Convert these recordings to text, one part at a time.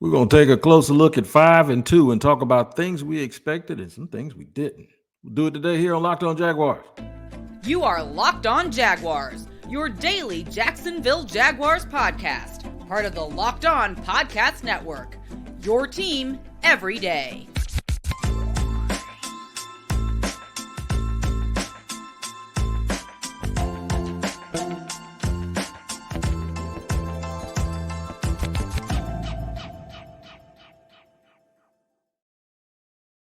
We're going to take a closer look at 5-2 and talk about things we expected and some things we didn't. We'll do it today here on Locked On Jaguars. You are Locked On Jaguars, your daily Jacksonville Jaguars podcast, part of the Locked On Podcast Network. Your team every day.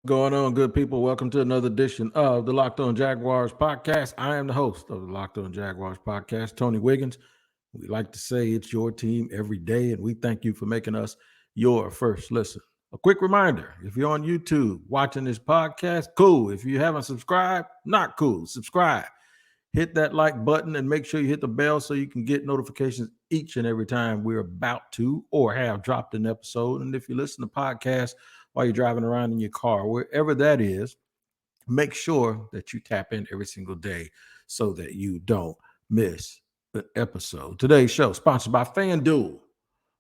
Going on, good people? Welcome to another edition of the Locked On Jaguars podcast. I am the host of the Locked On Jaguars podcast, Tony Wiggins. We like to say it's your team every day, and we thank you for making us your first listen. A quick reminder, if you're on YouTube watching this podcast, cool. If you haven't subscribed, not cool. Subscribe. Hit that like button and make sure you hit the bell so you can get notifications each and every time we're about to or have dropped an episode. And if you listen to podcasts while you're driving around in your car, wherever that is, make sure that you tap in every single day so that you don't miss an episode. Today's show sponsored by FanDuel,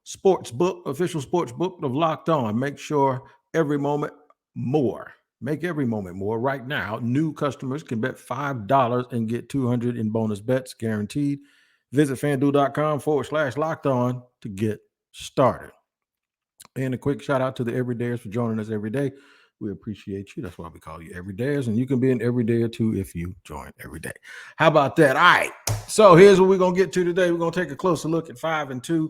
sportsbook, official sportsbook of Locked On. Make sure every moment more. Make every moment more. Right now, new customers can bet $5 and get $200 in bonus bets guaranteed. Visit FanDuel.com/Locked On to get started. And a quick shout out to the everydayers for joining us every day. We appreciate you. That's why we call you everydayers. And you can be an everyday or two if you join every day. How about that? All right. So here's what we're going to get to today. We're going to take a closer look at 5-2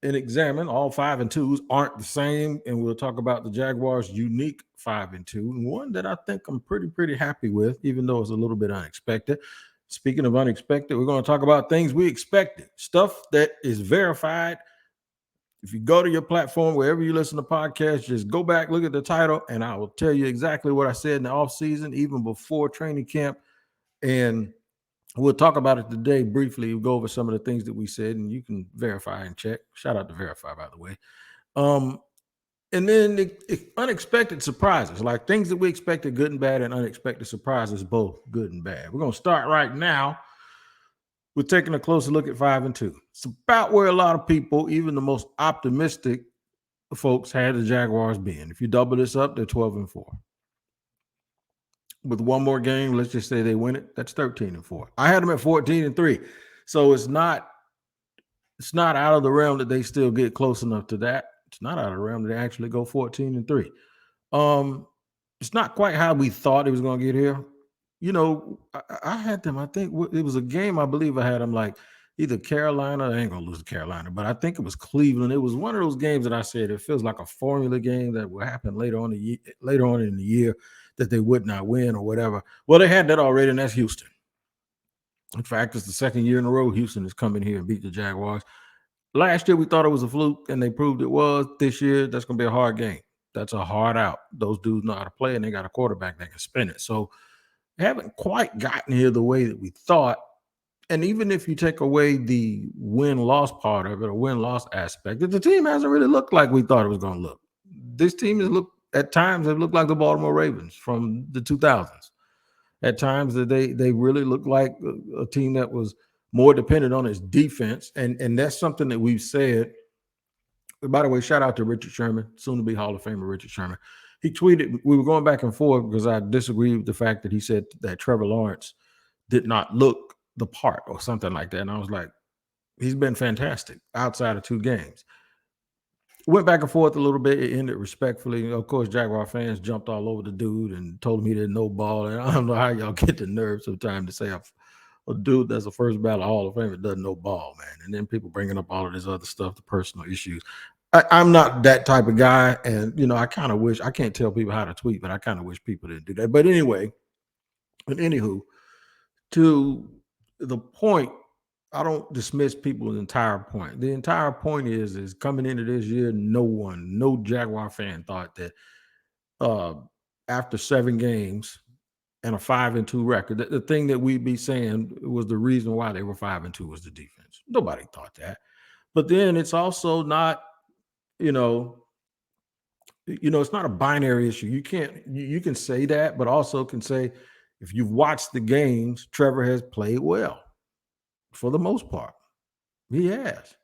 and examine all 5-2s aren't the same. And we'll talk about the Jaguars' unique 5-2. And one that I think I'm pretty happy with, even though it's a little bit unexpected. Speaking of unexpected, we're going to talk about things we expected, stuff that is verified. If you go to your platform, wherever you listen to podcasts, just go back, look at the title, and I will tell you exactly what I said in the offseason, even before training camp. And we'll talk about it today briefly. We'll go over some of the things that we said, and you can verify and check. Shout out to Verify, by the way. And then unexpected surprises, like things that we expected good and bad, and unexpected surprises, both good and bad. We're going to start right now. We're taking a closer look at 5-2. It's about where a lot of people, even the most optimistic folks, had the Jaguars being. If you double this up, they're 12-4. With one more game, let's just say they win it, that's 13-4. I had them at 14-3. So it's not out of the realm that they still get close enough to that. It's not out of the realm that they actually go 14-3. It's not quite how we thought it was going to get here. You know, I had them, I think it was a game, I believe I had them like either Carolina, I ain't going to lose to Carolina, but I think it was Cleveland. It was one of those games that I said it feels like a formula game that will happen later on in the year that they would not win or whatever. Well, they had that already, and that's Houston. In fact, it's the second year in a row Houston has come in here and beat the Jaguars. Last year, we thought it was a fluke, and they proved it was. This year, that's going to be a hard game. That's a hard out. Those dudes know how to play, and they got a quarterback that can spin it. So, haven't quite gotten here the way that we thought. And even if you take away the win-loss part of it, or win-loss aspect, the team hasn't really looked like we thought it was going to look. This team has looked, at times, have looked like the Baltimore Ravens from the 2000s. At times, that they really looked like a team that was more dependent on its defense. And that's something that we've said. By the way, shout out to Richard Sherman, soon-to-be Hall of Famer Richard Sherman. He tweeted, we were going back and forth because I disagreed with the fact that he said that Trevor Lawrence did not look the part or something like that. And I was like, he's been fantastic outside of 2 games. Went back and forth a little bit. It ended respectfully. Of course, Jaguar fans jumped all over the dude and told him he didn't know ball. And I don't know how y'all get the nerve sometimes to say a dude that's a first ballot Hall of Famer doesn't know ball, man. And then people bringing up all of this other stuff, the personal issues. I'm not that type of guy, and I kind of wish I can't tell people how to tweet, but I kind of wish people didn't do that. But anyway, to the point, I don't dismiss people's entire point. The entire point is coming into this year, no Jaguar fan thought that after 7 games and a 5-2 record, the thing that we'd be saying was the reason why they were 5-2 was the defense. Nobody thought that. But then it's also not. It's not a binary issue. You can say that, but also can say if you've watched the games, Trevor has played well for the most part. He has.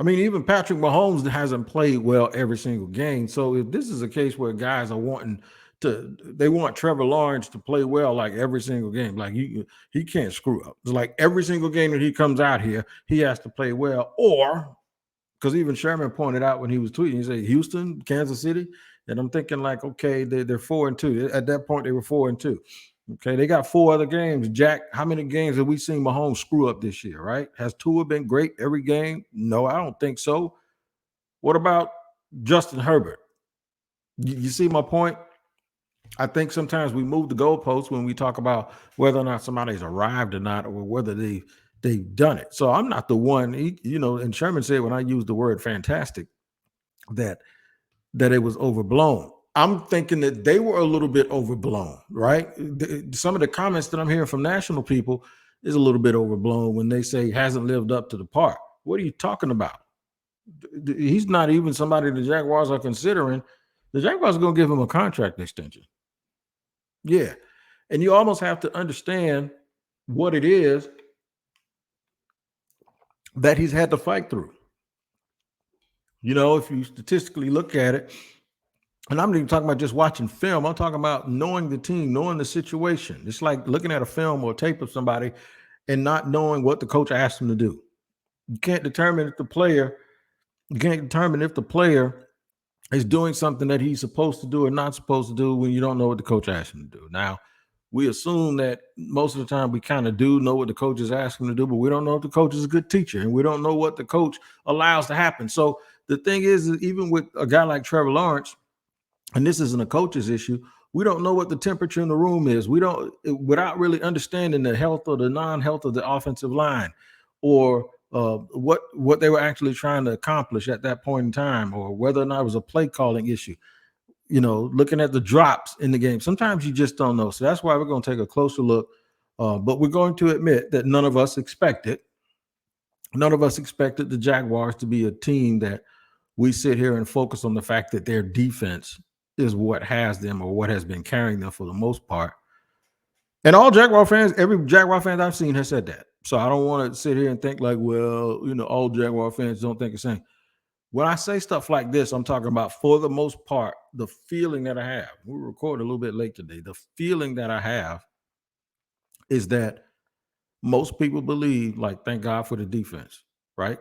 I mean, even Patrick Mahomes hasn't played well every single game. So if this is a case where guys are they want Trevor Lawrence to play well like every single game, like he can't screw up. It's like every single game that he comes out here, he has to play well. Or because even Sherman pointed out when he was tweeting, he said Houston, Kansas City, and I'm thinking like, okay, they're 4-2. At that point, they were 4-2. Okay, they got 4 other games. Jack, how many games have we seen Mahomes screw up this year, right? Has Tua been great every game? No, I don't think so. What about Justin Herbert? You see my point? I think sometimes we move the goalposts when we talk about whether or not somebody's arrived or not, or whether they've done it. So I'm not the one, and Sherman said when I used the word fantastic, that it was overblown. I'm thinking that they were a little bit overblown, right? Some of the comments that I'm hearing from national people is a little bit overblown when they say hasn't lived up to the part. What are you talking about? He's not even somebody the Jaguars are considering. The Jaguars are going to give him a contract extension. Yeah. And you almost have to understand what it is that he's had to fight through. If you statistically look at it, and I'm not even talking about just watching film. I'm talking about knowing the team, knowing the situation. It's like looking at a film or a tape of somebody and not knowing what the coach asked him to do. You can't determine if the player is doing something that he's supposed to do or not supposed to do when you don't know what the coach asked him to do. Now, we assume that most of the time we kind of do know what the coach is asking him to do, but we don't know if the coach is a good teacher, and we don't know what the coach allows to happen. So the thing is even with a guy like Trevor Lawrence, and this isn't a coach's issue, we don't know what the temperature in the room is. We don't, without really understanding the health or the non-health of the offensive line, or what they were actually trying to accomplish at that point in time, or whether or not it was a play calling issue. Looking at the drops in the game, sometimes you just don't know. So that's why we're going to take a closer look. But we're going to admit that none of us expected the Jaguars to be a team that we sit here and focus on the fact that their defense is what has them, or what has been carrying them for the most part. And all Jaguar fans, every Jaguar fan I've seen has said that. So I don't want to sit here and think like, well, all Jaguar fans don't think the same. When I say stuff like this, I'm talking about, for the most part, the feeling that I have. We recorded a little bit late today. The feeling that I have is that most people believe, like, thank God for the defense, right?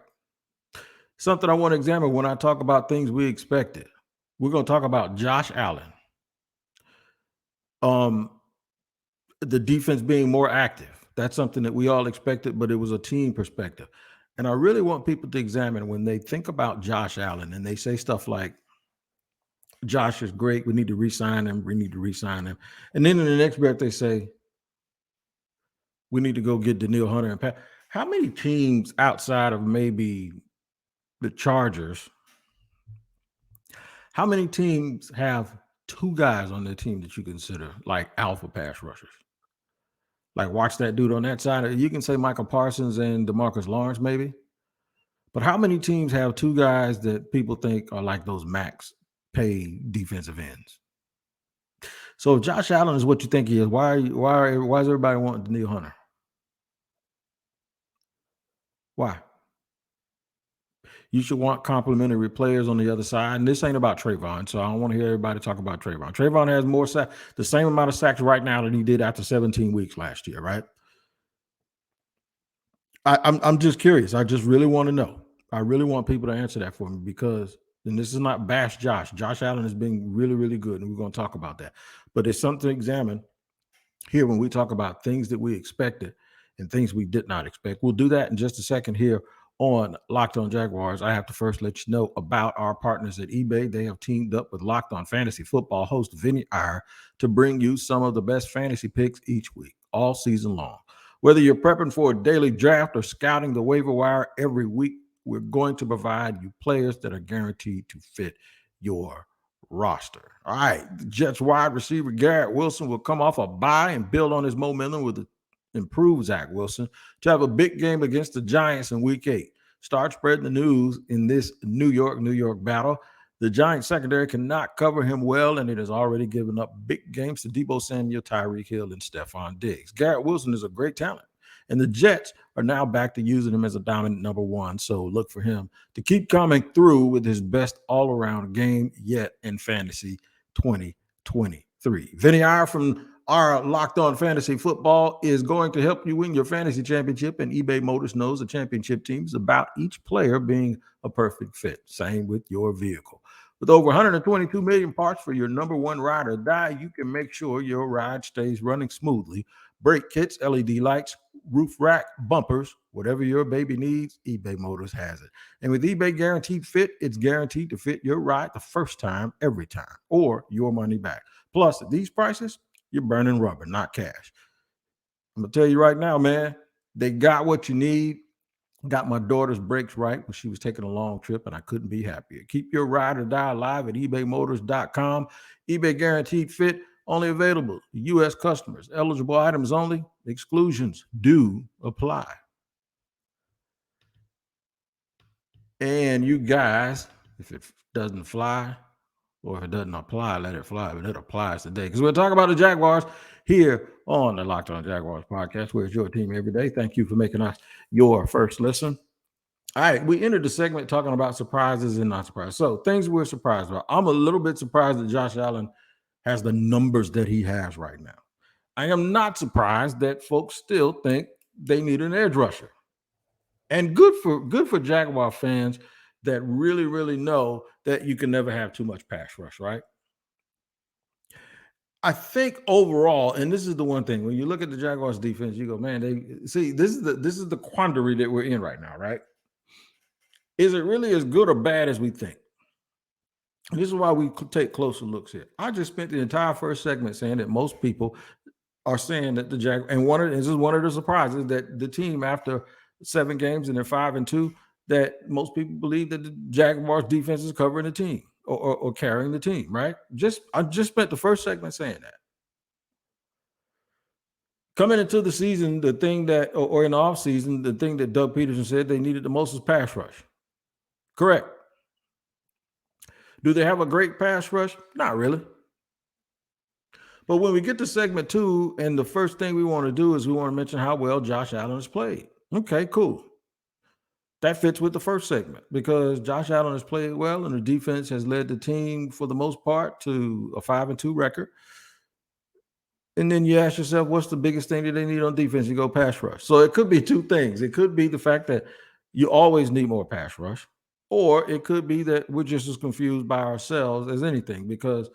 Something I want to examine when I talk about things we expected. We're going to talk about Josh Allen. The defense being more active. That's something that we all expected, but it was a team perspective. And I really want people to examine when they think about Josh Allen and they say stuff like, Josh is great, we need to re-sign him, And then in the next breath, they say, we need to go get Danielle Hunter and Pat. How many teams outside of maybe the Chargers, how many teams have 2 guys on their team that you consider like alpha pass rushers? Like, watch that dude on that side. You can say Michael Parsons and DeMarcus Lawrence, maybe. But how many teams have 2 guys that people think are like those max pay defensive ends? So if Josh Allen is what you think he is, why is everybody wanting Danielle Hunter? Why? You should want complementary players on the other side. And this ain't about Trayvon, so I don't want to hear everybody talk about Trayvon. Trayvon has more sacks, the same amount of sacks right now that he did after 17 weeks last year, right? I'm just curious. I just really want to know. I really want people to answer that for me, because, and this is not bash Josh. Josh Allen has been really, really good, and we're going to talk about that. But it's something to examine here when we talk about things that we expected and things we did not expect. We'll do that in just a second here on Locked On Jaguars. I have to first let you know about our partners at eBay. They have teamed up with Locked On Fantasy Football host Vinny Iyer to bring you some of the best fantasy picks each week, all season long. Whether you're prepping for a daily draft or scouting the waiver wire every week, we're going to provide you players that are guaranteed to fit your roster. All right, the Jets wide receiver Garrett Wilson will come off a bye and build on his momentum with the improved Zach Wilson to have a big game against the Giants in Week 8. Start spreading the news in this New York battle. The Giants secondary cannot cover him well, and it has already given up big games to Deebo Samuel, Tyreek Hill, and Stephon Diggs. Garrett Wilson is a great talent, And the Jets are now back to using him as a dominant number one. So look for him to keep coming through with his best all-around game yet in fantasy 2023. Vinny Iyer from our Locked On Fantasy Football is going to help you win your fantasy championship, and eBay Motors knows the championship team is about each player being a perfect fit. Same with your vehicle. With over 122 million parts for your number one ride or die, you can make sure your ride stays running smoothly. Brake kits, LED lights, roof rack, bumpers, whatever your baby needs, eBay Motors has it. And with eBay Guaranteed Fit, it's guaranteed to fit your ride the first time, every time, or your money back. Plus, at these prices, you're burning rubber, not cash. I'm going to tell you right now, man, they got what you need. Got my daughter's brakes right when she was taking a long trip, and I couldn't be happier. Keep your ride or die alive at ebaymotors.com. eBay Guaranteed Fit, only available to U.S. customers. Eligible items only. Exclusions do apply. And you guys, if it doesn't fly, or if it doesn't apply, let it fly. But it applies today because we'll talk about the Jaguars here on the Locked On Jaguars podcast, where it's your team every day. Thank you for making us your first listen. All right, we entered the segment talking about surprises and not surprises. So things we're surprised about. I'm a little bit surprised that Josh Allen has the numbers that he has right now. I am not surprised that folks still think they need an edge rusher. And good for Jaguar fans that really, really know that you can never have too much pass rush, right? I think overall, and this is the one thing, when you look at the Jaguars defense, you go, man, this is the quandary that we're in right now, right? Is it really as good or bad as we think? And this is why we take closer looks here. I just spent the entire first segment saying that most people are saying that the Jaguars, and this is one of the surprises, that the team after 7 games and they're 5-2, that most people believe that the Jaguars defense is covering the team or carrying the team, right? I just spent the first segment saying that. Coming into the season, the thing that, or in the offseason, the thing that Doug Peterson said they needed the most was pass rush. Correct. Do they have a great pass rush? Not really. But when we get to segment 2, and the first thing we want to do is we want to mention how well Josh Allen has played. Okay, cool. That fits with the first segment because Josh Allen has played well and the defense has led the team for the most part to a 5-2 record. And then you ask yourself, what's the biggest thing that they need on defense? You go pass rush. So it could be 2 things. It could be the fact that you always need more pass rush, or it could be that we're just as confused by ourselves as anything, because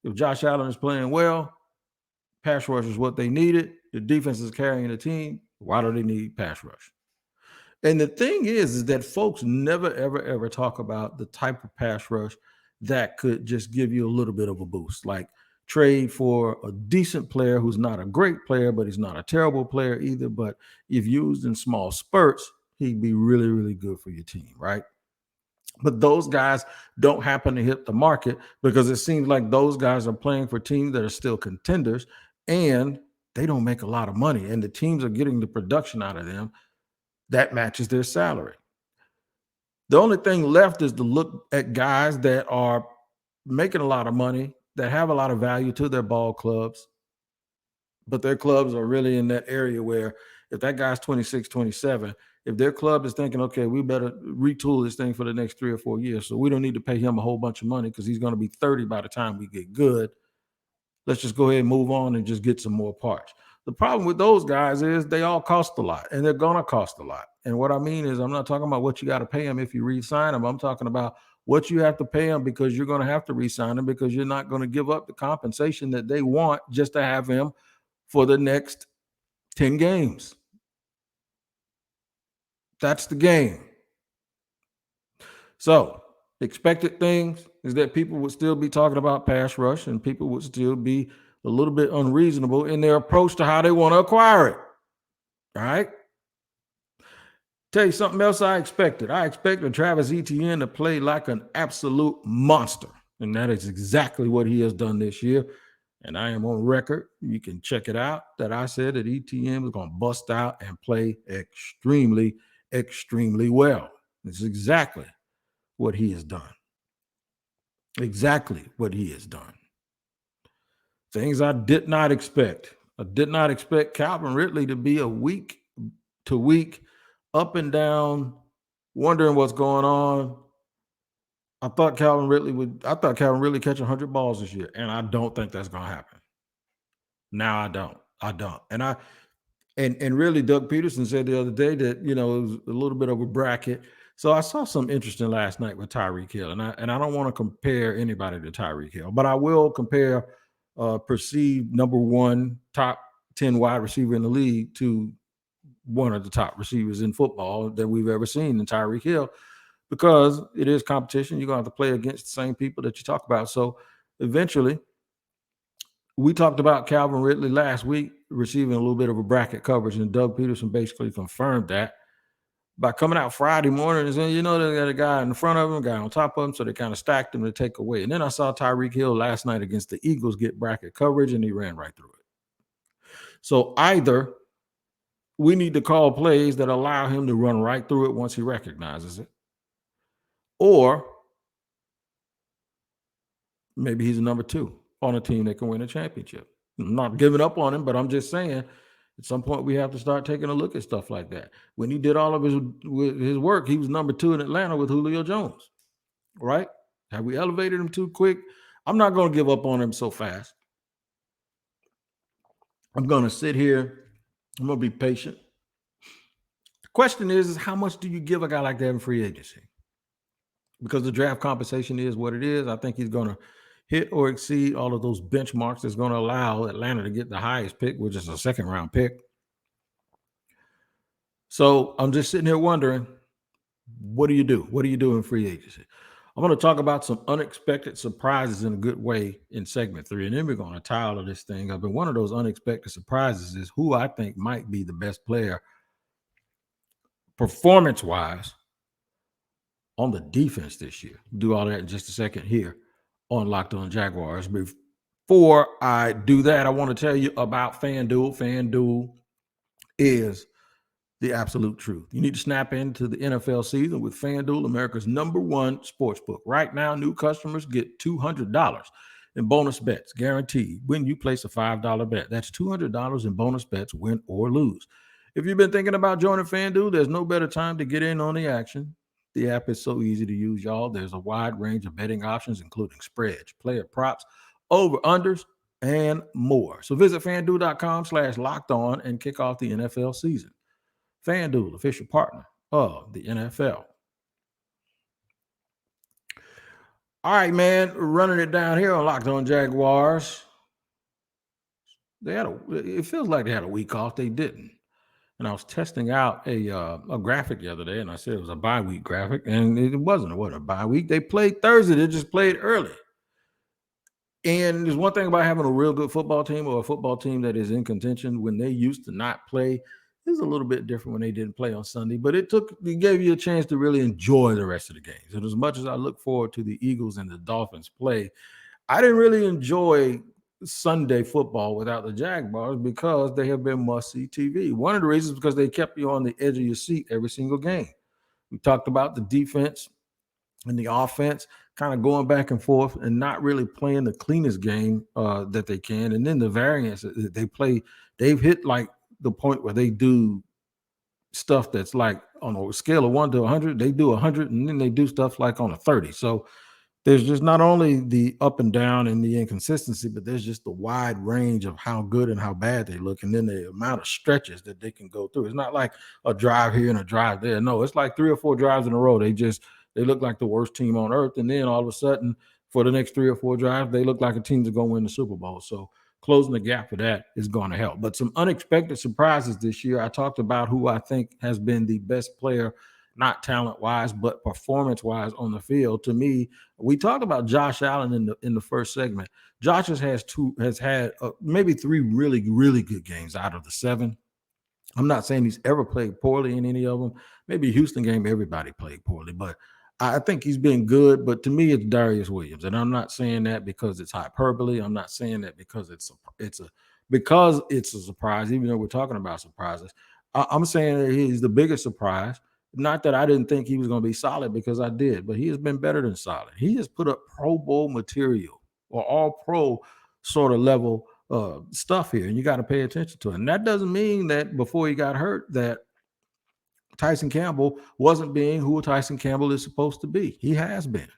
if Josh Allen is playing well, pass rush is what they needed. The defense is carrying the team. Why do they need pass rush? And the thing is that folks never, ever, ever talk about the type of pass rush that could just give you a little bit of a boost, like trade for a decent player who's not a great player, but he's not a terrible player either. But if used in small spurts, he'd be really, really good for your team, right? But those guys don't happen to hit the market because it seems like those guys are playing for teams that are still contenders and they don't make a lot of money. And the teams are getting the production out of them that matches their salary. The only thing left is to look at guys that are making a lot of money, that have a lot of value to their ball clubs, but their clubs are really in that area where if that guy's 26, 27, if their club is thinking, okay, we better retool this thing for the next 3 or 4 years, so we don't need to pay him a whole bunch of money because he's going to be 30 by the time we get good. Let's just go ahead and move on and just get some more parts. The problem with those guys is they all cost a lot, and they're going to cost a lot. And what I mean is I'm not talking about what you got to pay them if you re-sign them. I'm talking about what you have to pay them because you're going to have to re-sign them because you're not going to give up the compensation that they want just to have him for the next 10 games. That's the game. So expected things is that people would still be talking about pass rush and people would still be a little bit unreasonable in their approach to how they want to acquire it. All right. Tell you something else I expected. I expected Travis Etienne to play like an absolute monster. And that is exactly what he has done this year. And I am on record. You can check it out that I said that Etienne was going to bust out and play extremely, extremely well. This is exactly what he has done. Exactly what he has done. Things I did not expect. I did not expect Calvin Ridley to be a week to week, up and down, wondering what's going on. I thought Calvin Ridley catch 100 balls this year, and I don't think that's going to happen. Now I don't. And really, Doug Peterson said the other day that, it was a little bit of a bracket. So I saw something interesting last night with Tyreek Hill, and I don't want to compare anybody to Tyreek Hill, but I will compare perceived number one top 10 wide receiver in the league to one of the top receivers in football that we've ever seen in Tyreek Hill, because it is competition. You're going to have to play against the same people that you talk about. So eventually, we talked about Calvin Ridley last week receiving a little bit of a bracket coverage, and Doug Peterson basically confirmed that by coming out Friday morning and saying, they got a guy in front of him, a guy on top of him, so they kind of stacked him to take away. And then I saw Tyreek Hill last night against the Eagles get bracket coverage, and he ran right through it. So either we need to call plays that allow him to run right through it once he recognizes it, or maybe he's a number two on a team that can win a championship. I'm not giving up on him, but I'm just saying at some point we have to start taking a look at stuff like that. When he did all of his work, he was number two in Atlanta with Julio Jones, right? Have we elevated him too quick? I'm not going to give up on him so fast. I'm going to sit here. I'm going to be patient. The question is how much do you give a guy like that in free agency? Because the draft compensation is what it is. I think he's going to hit or exceed all of those benchmarks that's going to allow Atlanta to get the highest pick, which is a second-round pick. So I'm just sitting here wondering, what do you do? What do you do in free agency? I'm going to talk about some unexpected surprises in a good way in segment 3, and then we're going to tie all of this thing up. And one of those unexpected surprises is who I think might be the best player performance-wise on the defense this year. We'll do all that in just a second here on Locked On Jaguars. Before I do that, I want to tell you about FanDuel. FanDuel is the absolute truth. You need to snap into the NFL season with FanDuel, America's #1 sportsbook. Right now, new customers get $200 in bonus bets guaranteed when you place a $5 bet. That's $200 in bonus bets, win or lose. If you've been thinking about joining FanDuel, there's no better time to get in on the action. The app is so easy to use, y'all. There's a wide range of betting options, including spreads, player props, over-unders, and more. So visit FanDuel.com/lockedon and kick off the NFL season. FanDuel, official partner of the NFL. All right, man, running it down here on Locked On Jaguars. It feels like they had a week off. They didn't. And I was testing out a graphic the other day, and I said it was a bye week graphic, and it wasn't a bye week. They played Thursday. They just played early. And there's one thing about having a real good football team, or a football team that is in contention. When they used to not play, it's a little bit different when they didn't play on Sunday, but it gave you a chance to really enjoy the rest of the games. And as much as I look forward to the Eagles and the Dolphins play, I didn't really enjoy Sunday football without the Jaguars because they have been must-see TV. One of the reasons is because they kept you on the edge of your seat every single game. We talked about the defense and the offense kind of going back and forth and not really playing the cleanest game that they can. And then the variance that they play, they've hit like the point where they do stuff that's like on a scale of 1 to 100, they do 100, and then they do stuff like on a 30. So there's just not only the up and down and the inconsistency, but there's just the wide range of how good and how bad they look. And then the amount of stretches that they can go through. It's not like a drive here and a drive there. No, it's like 3 or 4 drives in a row. They look like the worst team on earth. And then all of a sudden, for the next 3 or 4 drives, they look like a team that's going to win the Super Bowl. So closing the gap for that is going to help. But some unexpected surprises this year. I talked about who I think has been the best player, not talent-wise, but performance-wise on the field. To me, we talked about Josh Allen in the first segment. Josh has had maybe 3 really, really good games out of the 7. I'm not saying he's ever played poorly in any of them. Maybe Houston game, everybody played poorly, but I think he's been good. But to me, it's Darius Williams, and I'm not saying that because it's hyperbole. I'm not saying that because it's a surprise, even though we're talking about surprises. I'm saying that he's the biggest surprise. Not that I didn't think he was going to be solid, because I did, but he has been better than solid. He has put up Pro Bowl material or all pro sort of level stuff here, and you got to pay attention to it. And that doesn't mean that before he got hurt that Tyson Campbell wasn't being who Tyson Campbell is supposed to be. He has been.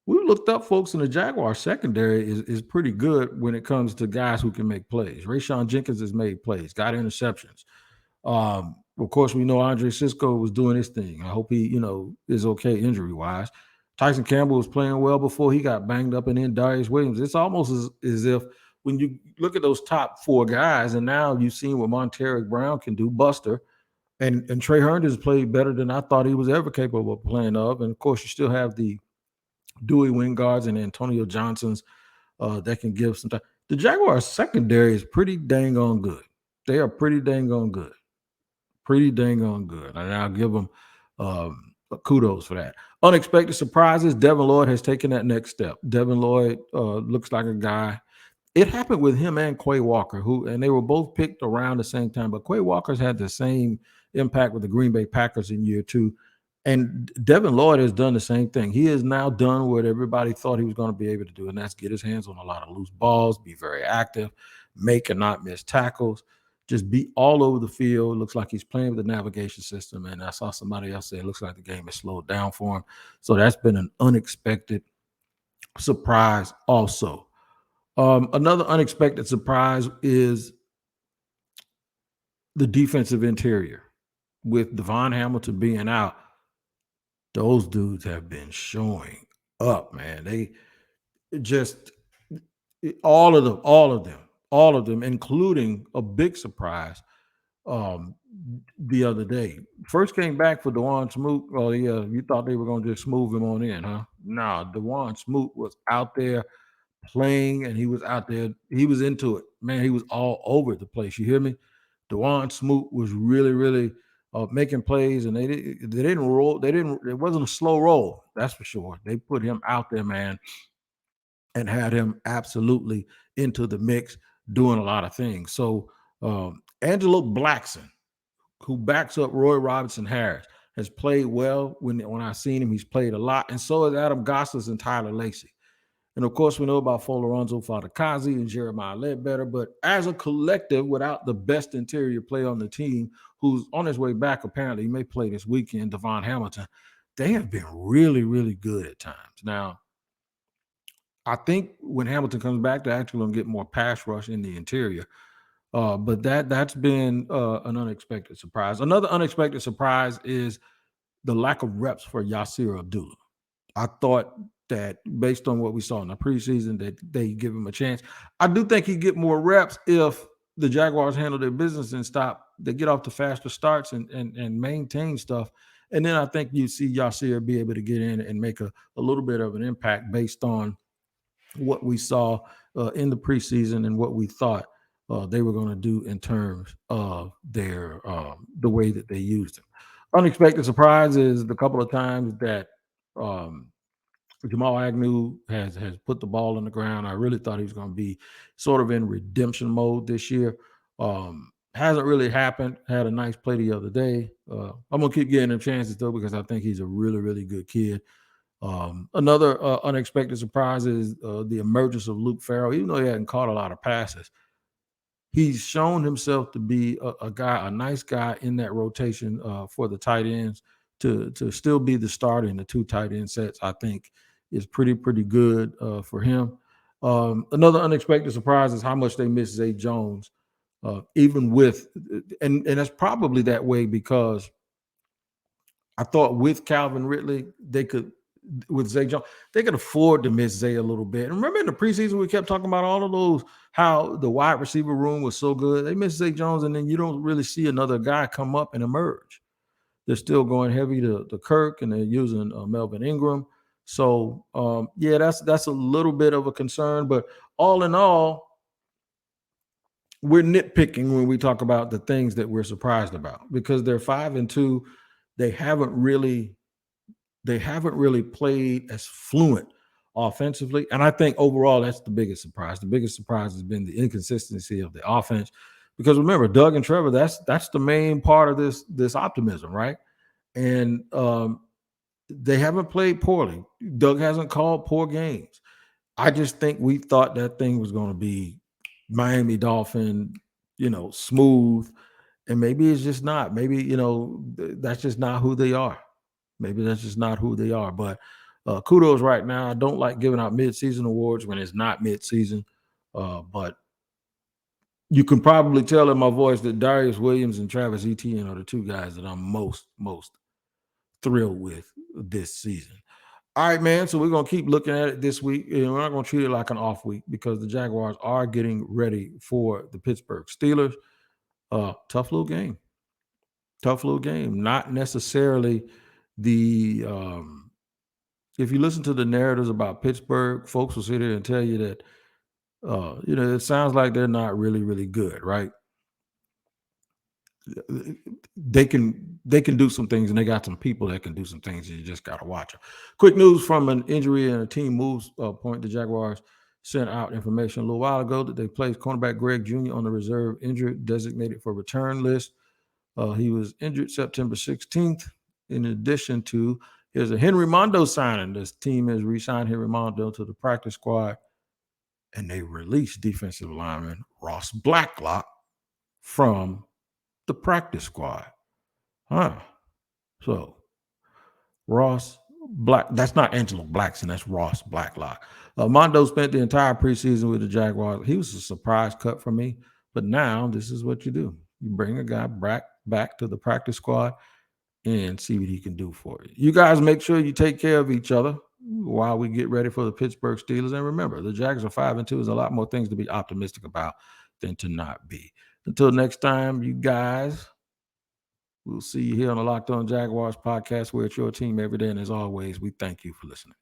We looked up folks in the Jaguars secondary is pretty good when it comes to guys who can make plays. Rayshon Jenkins has made plays, got interceptions. Of course, we know Andre Cisco was doing his thing. I hope he, is okay injury-wise. Tyson Campbell was playing well before he got banged up, and then Darius Williams. It's almost as if when you look at those top four guys, and now you've seen what Monteric Brown can do, Buster, and Trey Herndon's played better than I thought he was ever capable of playing of. And, of course, you still have the Dewey Wingards and Antonio Johnsons that can give some time. The Jaguars secondary is pretty dang on good. They are pretty dang on good. Pretty dang on good. And I'll give them kudos for that. Unexpected surprises. Devin Lloyd has taken that next step. Devin Lloyd looks like a guy. It happened with him and Quay Walker, and they were both picked around the same time, but Quay Walker's had the same impact with the Green Bay Packers in year two. And Devin Lloyd has done the same thing. He has now done what everybody thought he was going to be able to do, and that's get his hands on a lot of loose balls, be very active, make and not miss tackles, just be all over the field. Looks like he's playing with the navigation system. And I saw somebody else say it looks like the game has slowed down for him. So that's been an unexpected surprise also. Another unexpected surprise is the defensive interior. With Devon Hamilton being out, those dudes have been showing up, man. They just all of them, including a big surprise the other day. First came back for Dewan Smoot. Oh, yeah, you thought they were going to just move him on in, huh? No, Dewan Smoot was out there playing, and he was out there. He was into it. Man, he was all over the place. You hear me? Dewan Smoot was really, really making plays, and they didn't roll. It wasn't a slow roll, that's for sure. They put him out there, man, and had him absolutely into the mix, doing a lot of things. So Angelo Blackson, who backs up Roy Robinson Harris, has played well. When I've seen him, he's played a lot. And so has Adam Gosselin and Tyler Lacey. And, of course, we know about Foloronzo Fadakazi and Jeremiah Ledbetter. But as a collective, without the best interior player on the team, who's on his way back, apparently he may play this weekend, Devon Hamilton, they have been really, really good at times. Now, I think when Hamilton comes back, they're actually going to get more pass rush in the interior. But that's been an unexpected surprise. Another unexpected surprise is the lack of reps for Yasir Abdullah. I thought that based on what we saw in the preseason, that they give him a chance. I do think he'd get more reps if the Jaguars handle their business and they get off to faster starts and maintain stuff. And then I think you see Yasir be able to get in and make a little bit of an impact based on what we saw in the preseason and what we thought they were going to do in terms of their the way that they used him. Unexpected surprise is the couple of times that Jamal Agnew has put the ball on the ground. I really thought he was going to be sort of in redemption mode this year. Hasn't really happened. Had a nice play the other day. I'm going to keep getting him chances, though, because I think he's a really, really good kid. Another unexpected surprise is the emergence of Luke Farrell. Even though he hadn't caught a lot of passes, he's shown himself to be a nice guy in that rotation for the tight ends. To still be the starter in the two tight end sets, I think is pretty good for him. Another unexpected surprise is how much they miss Zay Jones, even with, and that's probably that way because I thought with Calvin Ridley, with Zay Jones, they could afford to miss Zay a little bit. And remember in the preseason, we kept talking about all of those, how the wide receiver room was so good. They missed Zay Jones, and then you don't really see another guy come up and emerge. They're still going heavy to Kirk, and they're using Melvin Ingram. So, that's a little bit of a concern. But all in all, we're nitpicking when we talk about the things that we're surprised about because they're 5-2. They haven't really played as fluent offensively. And I think overall that's the biggest surprise. The biggest surprise has been the inconsistency of the offense. Because remember, Doug and Trevor, that's the main part of this optimism, right? And they haven't played poorly. Doug hasn't called poor games. I just think we thought that thing was going to be Miami Dolphin, smooth. And maybe it's just not. Maybe, that's just not who they are. Maybe that's just not who they are. But kudos right now. I don't like giving out mid-season awards when it's not mid-season. But you can probably tell in my voice that Darius Williams and Travis Etienne are the two guys that I'm most thrilled with this season. All right, man. So we're going to keep looking at it this week. And we're not going to treat it like an off week because the Jaguars are getting ready for the Pittsburgh Steelers. Tough little game. Not necessarily the if you listen to the narratives about Pittsburgh, folks will sit here and tell you that it sounds like they're not really, really good, right? They can do some things, and they got some people that can do some things, and you just got to watch them. Quick news from an injury and a team moves point. The Jaguars sent out information a little while ago that they placed cornerback Greg Jr. on the reserve injured designated for return list. He was injured September 16th. In addition to, here's a Henry Mondo signing. This team has re-signed Henry Mondo to the practice squad, and they released defensive lineman Ross Blacklock from the practice squad. So Ross Black, that's not Angelo Blackson, that's Ross Blacklock. Mondo spent the entire preseason with the Jaguars. He was a surprise cut for me, but now this is what you do. You bring a guy back to the practice squad and see what he can do for you. You guys make sure you take care of each other while we get ready for the Pittsburgh Steelers. And remember, the Jags are 5-2. There's a lot more things to be optimistic about than to not be. Until next time, you guys, we'll see you here on the Locked On Jaguars podcast, where it's your team every day. And as always, we thank you for listening.